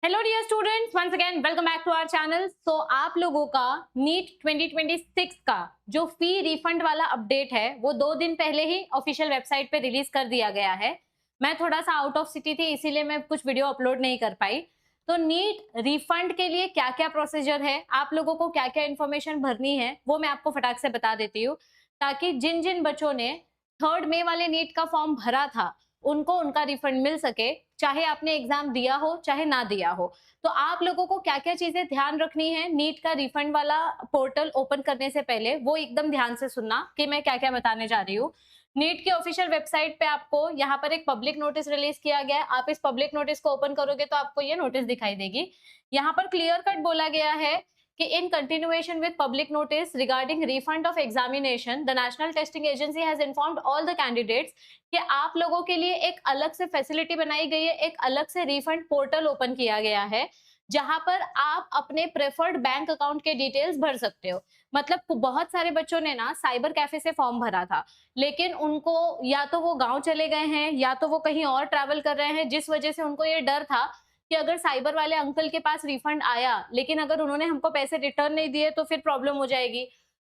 Hello dear students, once again welcome back to our channel. So आप लोगों का NEET 2026 का जो फी रिफंड वाला अपडेट है वो 2 दिन पहले ही ऑफिशियल वेबसाइट पे रिलीज कर दिया गया है। मैं थोड़ा सा आउट ऑफ सिटी थी, इसीलिए मैं कुछ वीडियो अपलोड नहीं कर पाई। तो नीट रिफंड के लिए क्या क्या प्रोसीजर है, आप लोगों को क्या क्या इन्फॉर्मेशन भरनी है, वो मैं आपको फटाक से बता देती हूँ, ताकि जिन जिन बच्चों ने 3 मई वाले नीट का फॉर्म भरा था उनको उनका रिफंड मिल सके, चाहे आपने एग्जाम दिया हो चाहे ना दिया हो। तो आप लोगों को क्या क्या चीजें ध्यान रखनी है नीट का रिफंड वाला पोर्टल ओपन करने से पहले, वो एकदम ध्यान से सुनना कि मैं क्या क्या बताने जा रही हूँ। नीट की ऑफिशियल वेबसाइट पे आपको यहाँ पर एक पब्लिक नोटिस रिलीज किया गया है। आप इस पब्लिक नोटिस को ओपन करोगे तो आपको ये नोटिस दिखाई देगी। यहाँ पर क्लियर कट बोला गया है कि in continuation with public notice regarding refund of examination, the National Testing Agency has informed all the candidates कि आप लोगों के लिए एक अलग से फैसिलिटी बनाई गई है, एक अलग से रिफंड पोर्टल ओपन किया गया है, जहां पर आप अपने प्रेफर्ड बैंक अकाउंट के डिटेल्स भर सकते हो। मतलब बहुत सारे बच्चों ने ना साइबर कैफे से फॉर्म भरा था, लेकिन उनको या तो वो गांव चले गए हैं या तो वो कहीं और ट्रैवल कर रहे हैं, जिस वजह से उनको ये डर था कि अगर साइबर वाले अंकल के पास रिफंड आया लेकिन अगर उन्होंने हमको पैसे रिटर्न नहीं दिए तो फिर प्रॉब्लम हो जाएगी।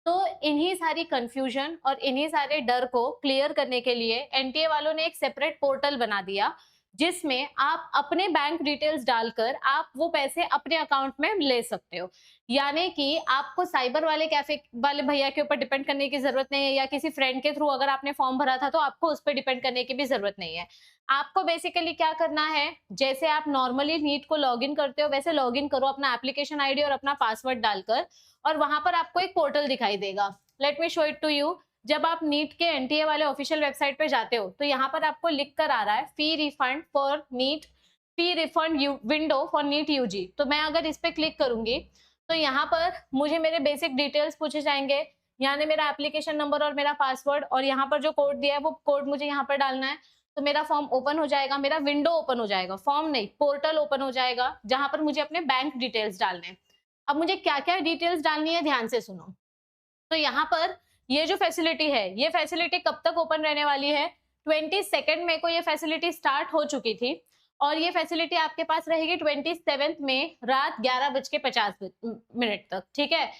तो इन्हीं सारी कंफ्यूजन और इन्हीं सारे डर को क्लियर करने के लिए एनटीए वालों ने एक सेपरेट पोर्टल बना दिया, जिसमें आप अपने बैंक डिटेल्स डालकर आप वो पैसे अपने अकाउंट में ले सकते हो। यानी कि आपको साइबर वाले कैफे वाले भैया के ऊपर डिपेंड करने की जरूरत नहीं है, या किसी फ्रेंड के थ्रू अगर आपने फॉर्म भरा था तो आपको उस पर डिपेंड करने की भी जरूरत नहीं है। आपको बेसिकली क्या करना है, जैसे आप नॉर्मली नीट को लॉगिन करते हो वैसे लॉगिन करो अपना एप्लीकेशन आईडी और अपना पासवर्ड डालकर, और वहां पर आपको एक पोर्टल दिखाई देगा। Let me show it to you. जब आप नीट के एनटीए वाले ऑफिशियल वेबसाइट पे जाते हो तो यहाँ पर आपको लिख कर आ रहा है fee refund for NEET, fee refund window for NEET UG. तो मैं अगर इस पे क्लिक करूंगी तो यहाँ पर मुझे मेरे बेसिक डिटेल्स पूछे जाएंगे, यानी मेरा एप्लीकेशन नंबर और मेरा पासवर्ड, और यहाँ पर जो कोड दिया है वो कोड मुझे यहाँ पर डालना है। तो मेरा फॉर्म ओपन हो जाएगा, मेरा विंडो ओपन हो जाएगा, फॉर्म नहीं पोर्टल ओपन हो जाएगा, जहां पर मुझे अपने बैंक डिटेल्स डालने हैं। अब मुझे क्या क्या डिटेल्स डालनी है ध्यान से सुनो। तो यहाँ पर ये जो फैसिलिटी है, ये फैसिलिटी कब तक ओपन रहने वाली है? 22 मई को ये फैसिलिटी स्टार्ट हो चुकी थी और ये फैसिलिटी आपके पास रहेगी 27 में रात 11:50 तक। ठीक है,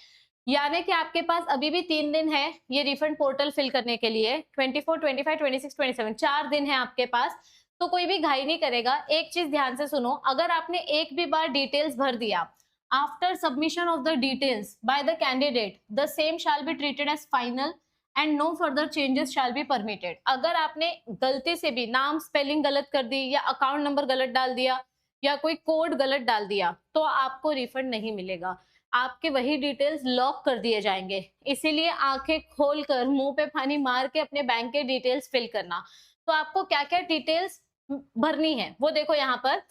यानी कि आपके पास अभी भी 3 दिन है ये रिफंड पोर्टल फिल करने के लिए। 24, 25, 26, 27 4 दिन है आपके पास। तो कोई भी घाई नहीं करेगा। एक चीज ध्यान से सुनो, अगर आपने एक भी बार डिटेल्स भर दिया, after submission of the details by the candidate, the same shall be treated as final and no further changes shall be permitted। अगर आपने गलती से भी नाम स्पेलिंग गलत कर दी या अकाउंट नंबर गलत डाल दिया या कोई कोड गलत डाल दिया तो आपको रिफंड नहीं मिलेगा, आपके वही डिटेल्स लॉक कर दिए जाएंगे। इसीलिए आंखें खोलकर मुंह पे पानी मार के अपने बैंक के डिटेल्स फिल करना। तो आपको क्या क्या डिटेल्स भरनी है वो देखो। यहाँ पर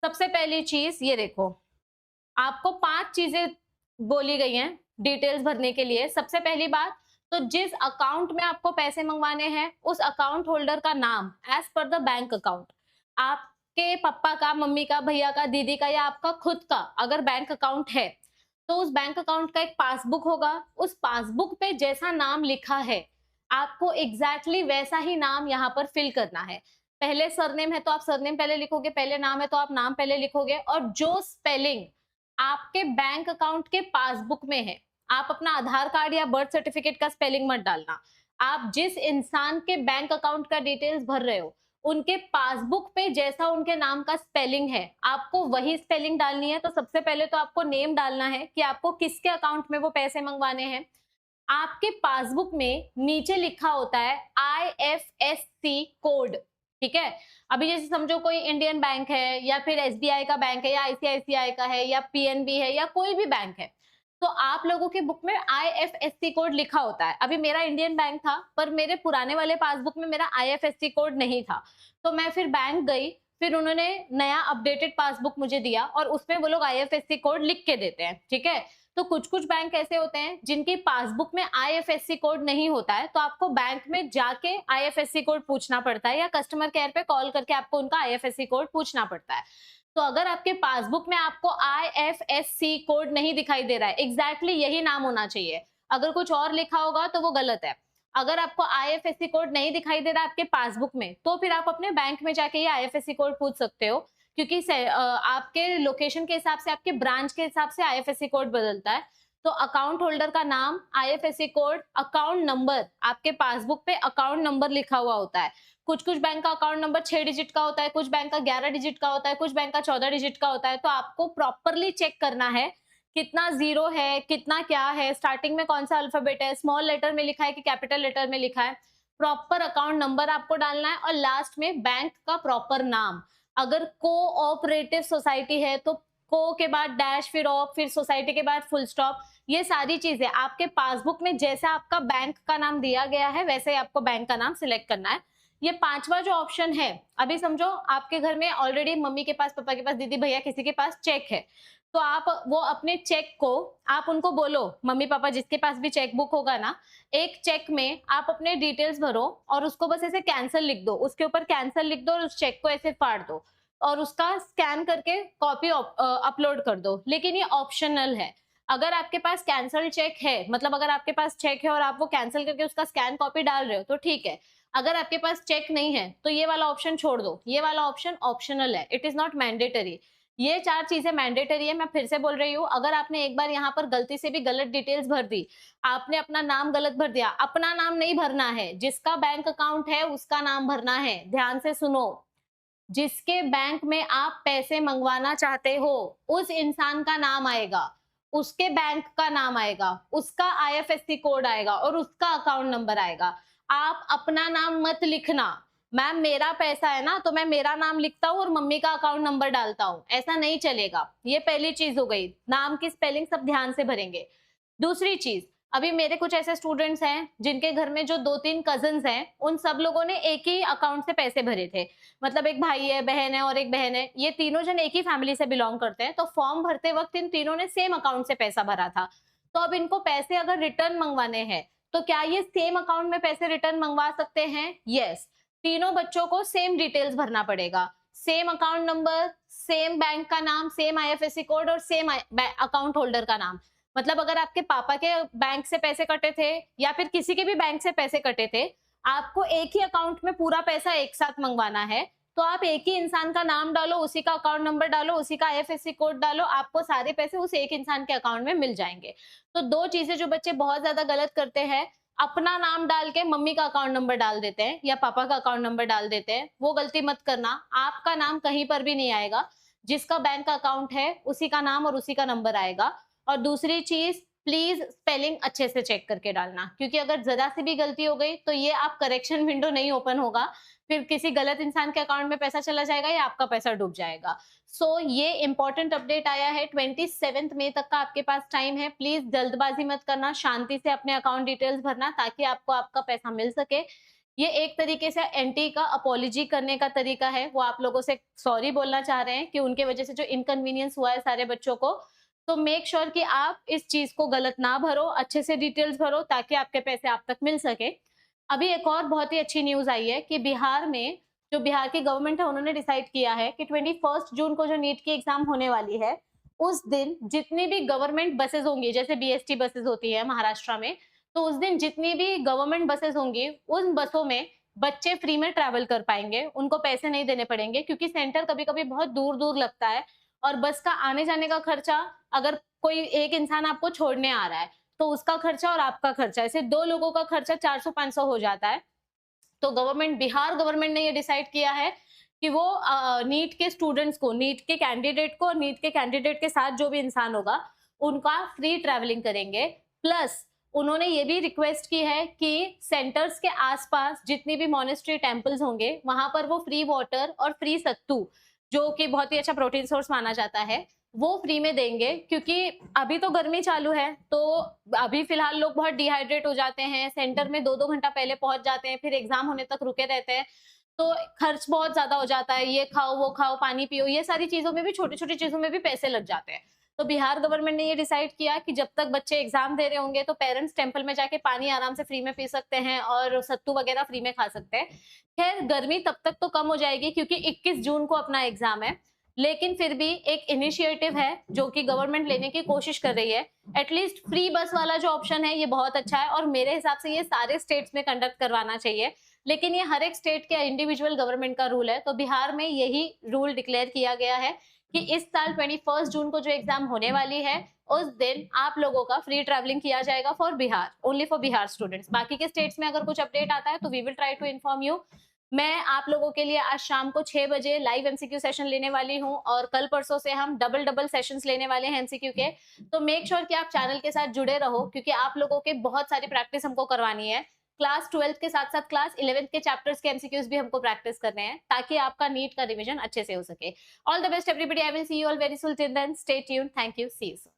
सबसे पहली चीज ये देखो, आपको 5 चीजें बोली गई हैं डिटेल्स भरने के लिए। सबसे पहली बात, तो जिस अकाउंट में आपको पैसे मंगवाने हैं उस अकाउंट होल्डर का नाम as per the bank account. आपके पापा का, मम्मी का, भैया का, दीदी का या आपका खुद का अगर बैंक अकाउंट है तो उस बैंक अकाउंट का एक पासबुक होगा। उस पासबुक पे जैसा नाम लिखा है आपको एग्जैक्टली वैसा ही नाम यहाँ पर फिल करना है। पहले सरनेम है तो आप सरनेम पहले लिखोगे, पहले नाम है तो आप नाम पहले लिखोगे, और जो स्पेलिंग आपके बैंक अकाउंट के पासबुक में है, आप अपना आधार कार्ड या बर्थ सर्टिफिकेट का स्पेलिंग मत डालना। आप जिस इंसान के बैंक अकाउंट का डिटेल्स भर रहे हो उनके पासबुक पे जैसा उनके नाम का स्पेलिंग है आपको वही स्पेलिंग डालनी है। तो सबसे पहले तो आपको नेम डालना है कि आपको किसके अकाउंट में वो पैसे मंगवाने हैं। आपके पासबुक में नीचे लिखा होता है IFSC कोड। ठीक है, अभी जैसे समझो कोई इंडियन बैंक है या फिर एसबीआई का बैंक है या आईसीआईसीआई का है या पीएनबी है या कोई भी बैंक है, तो आप लोगों के बुक में IFSC कोड लिखा होता है। अभी मेरा इंडियन बैंक था पर मेरे पुराने वाले पासबुक में मेरा IFSC कोड नहीं था, तो मैं फिर बैंक गई, फिर उन्होंने नया अपडेटेड पासबुक मुझे दिया और उसमें वो लोग IFSC कोड लिख के देते हैं। ठीक है, तो कुछ कुछ बैंक ऐसे होते हैं जिनकी पासबुक में IFSC कोड नहीं होता है, तो आपको बैंक में जाके IFSC कोड पूछना पड़ता है या कस्टमर केयर पे कॉल करके आपको उनका IFSC कोड पूछना पड़ता है। तो अगर आपके पासबुक में आपको IFSC कोड नहीं दिखाई दे रहा है, एग्जैक्टली यही नाम होना चाहिए, अगर कुछ और लिखा होगा तो वो गलत है। अगर आपको IFSC कोड नहीं दिखाई दे रहा आपके पासबुक में, तो फिर आप अपने बैंक में जाके ये IFSC कोड पूछ सकते हो क्योंकि आपके लोकेशन के हिसाब से, आपके ब्रांच के हिसाब से आईएफएससी कोड बदलता है। तो अकाउंट होल्डर का नाम, आईएफएससी कोड, अकाउंट नंबर, आपके पासबुक पे अकाउंट नंबर लिखा हुआ होता है। कुछ बैंक का अकाउंट नंबर 6 डिजिट का होता है, कुछ बैंक का 11 डिजिट का होता है, कुछ बैंक का 14 डिजिट का होता है। तो आपको प्रॉपरली चेक करना है कितना जीरो है, कितना क्या है, स्टार्टिंग में कौन सा अल्फाबेट है, स्मॉल लेटर में लिखा है कि कैपिटल लेटर में लिखा है। प्रॉपर अकाउंट नंबर आपको डालना है और लास्ट में बैंक का प्रॉपर नाम। अगर कोऑपरेटिव सोसाइटी है तो को के बाद डैश, फिर ऑफ, फिर सोसाइटी के बाद फुल स्टॉप। ये सारी चीजें आपके पासबुक में जैसा आपका बैंक का नाम दिया गया है वैसे ही आपको बैंक का नाम सिलेक्ट करना है। ये पांचवा जो ऑप्शन है, अभी समझो आपके घर में ऑलरेडी मम्मी के पास, पापा के पास, दीदी भैया किसी के पास चेक है, तो आप वो अपने चेक को, आप उनको बोलो, मम्मी पापा जिसके पास भी चेक बुक होगा ना, एक चेक में आप अपने डिटेल्स भरो और उसको बस ऐसे कैंसिल लिख दो, उसके ऊपर कैंसिल लिख दो और उस चेक को ऐसे फाड़ दो और उसका स्कैन करके कॉपी अपलोड कर दो। लेकिन ये ऑप्शनल है। अगर आपके पास कैंसल चेक है, मतलब अगर आपके पास चेक है और आप वो कैंसिल करके उसका स्कैन कॉपी डाल रहे हो तो ठीक है। अगर आपके पास चेक नहीं है तो ये वाला ऑप्शन छोड़ दो, ये वाला ऑप्शन ऑप्शनल है, इट इज नॉट मैंडेटरी। ये 4 चीजें मैंडेटरी है। मैं फिर से बोल रही हूँ, अगर आपने एक बार यहाँ पर गलती से भी गलत डिटेल्स भर दी, आपने अपना नाम गलत भर दिया, अपना नाम नहीं भरना है, जिसका बैंक अकाउंट है उसका नाम भरना है। ध्यान से सुनो, जिसके बैंक में आप पैसे मंगवाना चाहते हो उस इंसान का नाम आएगा, उसके बैंक का नाम आएगा, उसका आईएफएससी कोड आएगा और उसका अकाउंट नंबर आएगा। आप अपना नाम मत लिखना। मैम मेरा पैसा है ना तो मैं मेरा नाम लिखता हूँ और मम्मी का अकाउंट नंबर डालता हूँ, ऐसा नहीं चलेगा। ये पहली चीज हो गई, नाम की स्पेलिंग सब ध्यान से भरेंगे। दूसरी चीज, अभी मेरे कुछ ऐसे स्टूडेंट्स हैं जिनके घर में जो 2-3 कजन्स हैं, उन सब लोगों ने एक ही अकाउंट से पैसे भरे थे। मतलब एक भाई है, बहन है और एक बहन है, ये तीनों जन एक ही फैमिली से बिलोंग करते हैं। तो फॉर्म भरते वक्त इन तीनों ने सेम अकाउंट से पैसा भरा था। तो अब इनको पैसे अगर रिटर्न मंगवाने हैं तो क्या ये सेम अकाउंट में पैसे रिटर्न मंगवा सकते हैं? यस। तीनों बच्चों को सेम डिटेल्स भरना पड़ेगा, same account number, same bank का नाम, सेम आईएफएससी कोड और सेम अकाउंट होल्डर का नाम। मतलब अगर आपके पापा के बैंक से पैसे कटे थे या फिर किसी के भी बैंक से पैसे कटे थे, आपको एक ही अकाउंट में पूरा पैसा एक साथ मंगवाना है, तो आप एक ही इंसान का नाम डालो, उसी का अकाउंट नंबर डालो, उसी का आईएफएससी कोड डालो, आपको सारे पैसे उस एक इंसान के अकाउंट में मिल जाएंगे। तो 2 चीजें जो बच्चे बहुत ज्यादा गलत करते हैं, अपना नाम डाल के मम्मी का अकाउंट नंबर डाल देते हैं या पापा का अकाउंट नंबर डाल देते हैं, वो गलती मत करना। आपका नाम कहीं पर भी नहीं आएगा, जिसका बैंक अकाउंट है उसी का नाम और उसी का नंबर आएगा। और दूसरी चीज, प्लीज स्पेलिंग अच्छे से चेक करके डालना, क्योंकि अगर जरा सी भी गलती हो गई तो ये आप करेक्शन विंडो नहीं ओपन होगा, फिर किसी गलत इंसान के अकाउंट में पैसा चला जाएगा या आपका पैसा डूब जाएगा। सो ये इंपॉर्टेंट अपडेट आया है, 27 मई तक का आपके पास टाइम है। प्लीज जल्दबाजी मत करना, शांति से अपने अकाउंट डिटेल्स भरना ताकि आपको आपका पैसा मिल सके। ये एक तरीके से एंटी का अपॉलॉजी करने का तरीका है, वो आप लोगों से सॉरी बोलना चाह रहे हैं कि उनके वजह से जो इनकन्वीनियंस हुआ है सारे बच्चों को। तो मेक श्योर कि आप इस चीज को गलत ना भरो, अच्छे से डिटेल्स भरो ताकि आपके पैसे आप तक मिल सके। अभी एक और बहुत ही अच्छी न्यूज आई है कि बिहार में, जो बिहार की गवर्नमेंट है, उन्होंने डिसाइड किया है कि 21 जून को जो नीट की एग्जाम होने वाली है, उस दिन जितनी भी गवर्नमेंट बसेस होंगी, जैसे बीएसटी बसेस होती है महाराष्ट्र में, तो उस दिन जितनी भी गवर्नमेंट बसेस होंगी उन बसों में बच्चे फ्री में ट्रैवल कर पाएंगे, उनको पैसे नहीं देने पड़ेंगे, क्योंकि सेंटर कभी कभी बहुत दूर दूर लगता है और बस का आने जाने का खर्चा, अगर कोई एक इंसान आपको छोड़ने आ रहा है तो उसका खर्चा और आपका खर्चा, ऐसे 2 लोगों का खर्चा 400-500 हो जाता है। तो बिहार गवर्नमेंट ने ये डिसाइड किया है कि वो नीट के स्टूडेंट्स को, नीट के कैंडिडेट को और नीट के कैंडिडेट के साथ जो भी इंसान होगा उनका फ्री ट्रैवलिंग करेंगे। प्लस उन्होंने ये भी रिक्वेस्ट की है कि सेंटर्स के आसपास जितनी भी मॉनेस्ट्री टेम्पल्स होंगे वहां पर वो फ्री वाटर और फ्री सत्तू, जो कि बहुत ही अच्छा प्रोटीन सोर्स माना जाता है, वो फ्री में देंगे। क्योंकि अभी तो गर्मी चालू है तो अभी फिलहाल लोग बहुत डिहाइड्रेट हो जाते हैं, सेंटर में 2-2 घंटा पहले पहुंच जाते हैं, फिर एग्जाम होने तक रुके रहते हैं, तो खर्च बहुत ज्यादा हो जाता है, ये खाओ वो खाओ पानी पियो, ये सारी चीजों में भी, छोटी छोटी चीजों में भी पैसे लग जाते हैं। तो बिहार गवर्नमेंट ने ये डिसाइड किया कि जब तक बच्चे एग्जाम दे रहे होंगे तो पेरेंट्स टेम्पल में जाके पानी आराम से फ्री में पी सकते हैं और सत्तू वगैरह फ्री में खा सकते हैं। खैर गर्मी तब तक तो कम हो जाएगी क्योंकि 21 जून को अपना एग्जाम है, लेकिन फिर भी एक इनिशिएटिव है जो कि गवर्नमेंट लेने की कोशिश कर रही है। एटलीस्ट फ्री बस वाला जो ऑप्शन है ये बहुत अच्छा है और मेरे हिसाब से ये सारे स्टेट्स में कंडक्ट करवाना चाहिए लेकिन ये हर एक स्टेट के इंडिविजुअल गवर्नमेंट का रूल है। तो बिहार में यही रूल डिक्लेयर किया गया है कि इस साल 21 जून को जो एग्जाम होने वाली है, उस दिन आप लोगों का फ्री ट्रैवलिंग किया जाएगा for Bihar, only for Bihar students. बाकी के स्टेट्स में अगर कुछ अपडेट आता है तो we will try to inform you. मैं आप लोगों के लिए आज शाम को 6 बजे लाइव एमसीक्यू सेशन लेने वाली हूँ, और कल परसों से हम डबल सेशंस लेने वाले हैं एमसीक्यू के। तो मेक श्योर कि आप चैनल के साथ जुड़े रहो, क्योंकि आप लोगों के बहुत सारी प्रैक्टिस हमको करवानी है। क्लास 12th के साथ साथ क्लास 11th के चैप्टर्स के एमसीक्यूज भी हमको प्रैक्टिस करने हैं, ताकि आपका नीट का रिवीजन अच्छे से हो सके। All the best everybody, I will see you all very soon. Till then stay tuned, thank you, see you soon.